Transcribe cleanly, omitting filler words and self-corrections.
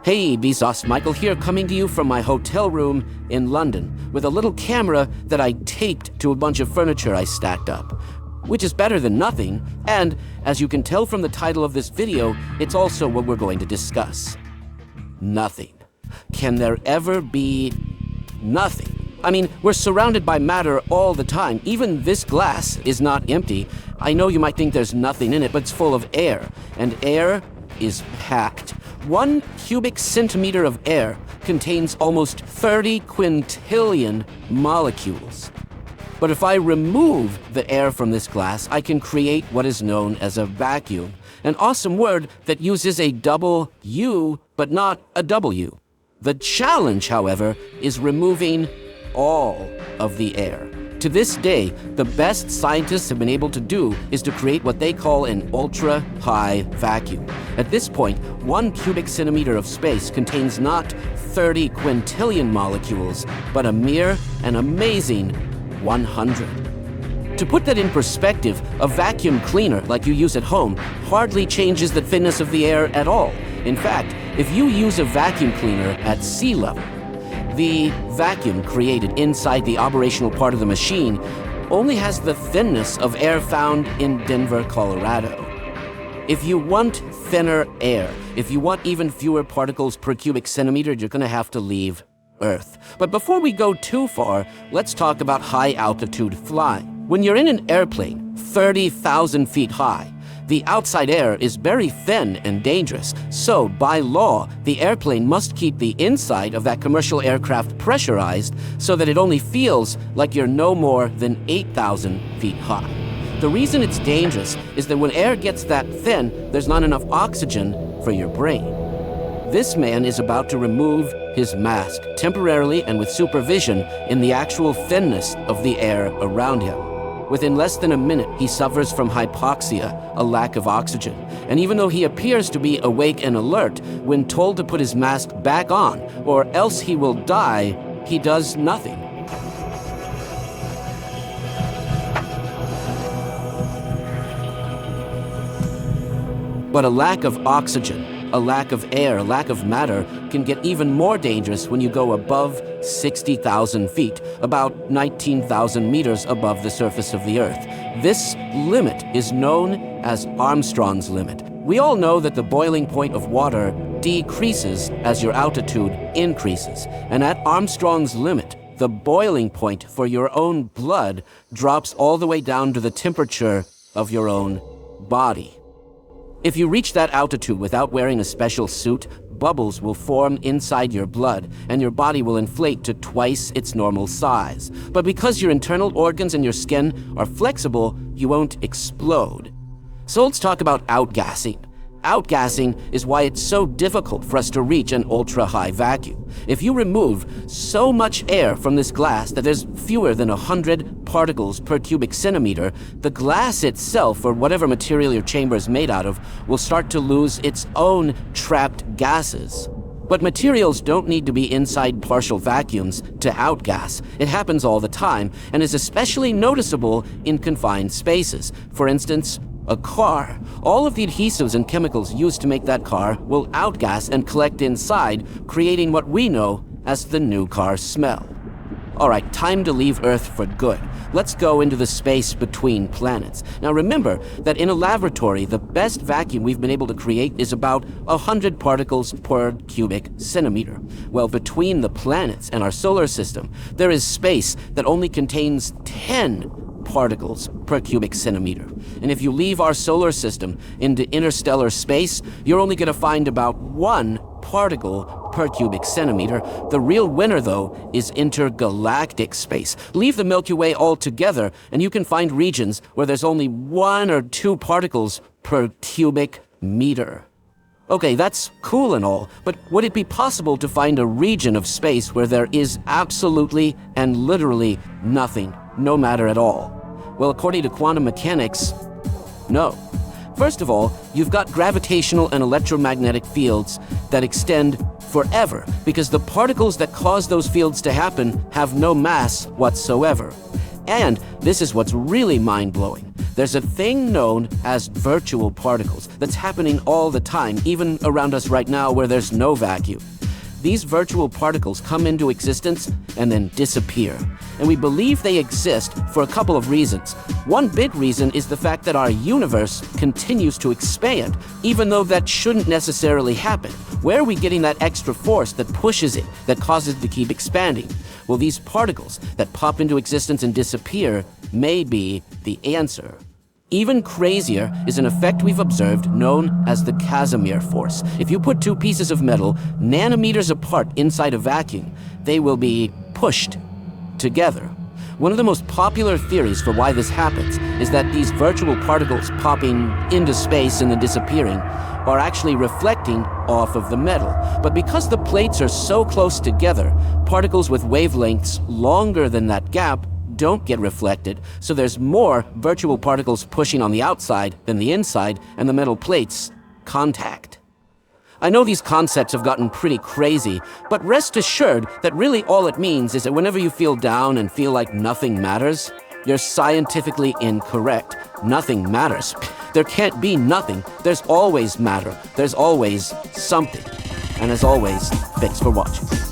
Hey, Vsauce, Michael here, coming to you from my hotel room in London with a little camera that I taped to a bunch of furniture I stacked up, which is better than nothing, and as you can tell from the title of this video, it's also what we're going to discuss. Nothing. Can there ever be nothing? I mean, we're surrounded by matter all the time. Even this glass is not empty. I know you might think there's nothing in it, but it's full of air, and air is packed. 1 cubic centimeter of air contains almost 30 quintillion molecules. But if I remove the air from this glass, I can create what is known as a vacuum, an awesome word that uses a double U, but not a W. The challenge, however, is removing all of the air. To this day, the best scientists have been able to do is to create what they call an ultra-high vacuum. At this point, 1 cubic centimeter of space contains not 30 quintillion molecules, but a mere and amazing 100. To put that in perspective, a vacuum cleaner like you use at home hardly changes the thinness of the air at all. In fact, if you use a vacuum cleaner at sea level, the vacuum created inside the operational part of the machine only has the thinness of air found in Denver, Colorado. If you want thinner air, if you want even fewer particles per cubic centimeter, you're going to have to leave Earth. But before we go too far, let's talk about high-altitude flying. When you're in an airplane 30,000 feet high, the outside air is very thin and dangerous, so by law, the airplane must keep the inside of that commercial aircraft pressurized so that it only feels like you're no more than 8,000 feet high. The reason it's dangerous is that when air gets that thin, there's not enough oxygen for your brain. This man is about to remove his mask temporarily and with supervision in the actual thinness of the air around him. Within less than a minute, he suffers from hypoxia, a lack of oxygen. And even though he appears to be awake and alert, when told to put his mask back on, or else he will die, he does nothing. But a lack of oxygen, a lack of air, a lack of matter can get even more dangerous when you go above 60,000 feet, about 19,000 meters above the surface of the Earth. This limit is known as Armstrong's limit. We all know that the boiling point of water decreases as your altitude increases. And at Armstrong's limit, the boiling point for your own blood drops all the way down to the temperature of your own body. If you reach that altitude without wearing a special suit, bubbles will form inside your blood, and your body will inflate to twice its normal size. But because your internal organs and your skin are flexible, you won't explode. So let's talk about outgassing. Outgassing is why it's so difficult for us to reach an ultra-high vacuum. If you remove so much air from this glass that there's fewer than 100 particles per cubic centimeter, the glass itself, or whatever material your chamber is made out of, will start to lose its own trapped gases. But materials don't need to be inside partial vacuums to outgas. It happens all the time and is especially noticeable in confined spaces. For instance, a car. All of the adhesives and chemicals used to make that car will outgas and collect inside, creating what we know as the new car smell. All right, time to leave Earth for good. Let's go into the space between planets. Now remember that in a laboratory, the best vacuum we've been able to create is about 100 particles per cubic centimeter. Well, between the planets and our solar system, there is space that only contains 10 particles per cubic centimeter. And if you leave our solar system into interstellar space, you're only going to find about 1 particle per cubic centimeter. The real winner, though, is intergalactic space. Leave the Milky Way altogether, and you can find regions where there's only 1 or 2 particles per cubic meter. Okay, that's cool and all, but would it be possible to find a region of space where there is absolutely and literally nothing, no matter at all? Well, according to quantum mechanics, no. First of all, you've got gravitational and electromagnetic fields that extend forever because the particles that cause those fields to happen have no mass whatsoever. And this is what's really mind-blowing. There's a thing known as virtual particles that's happening all the time, even around us right now where there's no vacuum. These virtual particles come into existence and then disappear. And we believe they exist for a couple of reasons. One big reason is the fact that our universe continues to expand, even though that shouldn't necessarily happen. Where are we getting that extra force that pushes it, that causes it to keep expanding? Well, these particles that pop into existence and disappear may be the answer. Even crazier is an effect we've observed known as the Casimir force. If you put two pieces of metal nanometers apart inside a vacuum, they will be pushed together. One of the most popular theories for why this happens is that these virtual particles popping into space and then disappearing are actually reflecting off of the metal. But because the plates are so close together, particles with wavelengths longer than that gap don't get reflected, so there's more virtual particles pushing on the outside than the inside, and the metal plates contact. I know these concepts have gotten pretty crazy, but rest assured that really all it means is that whenever you feel down and feel like nothing matters, you're scientifically incorrect. Nothing matters. There can't be nothing. There's always matter. There's always something. And as always, thanks for watching.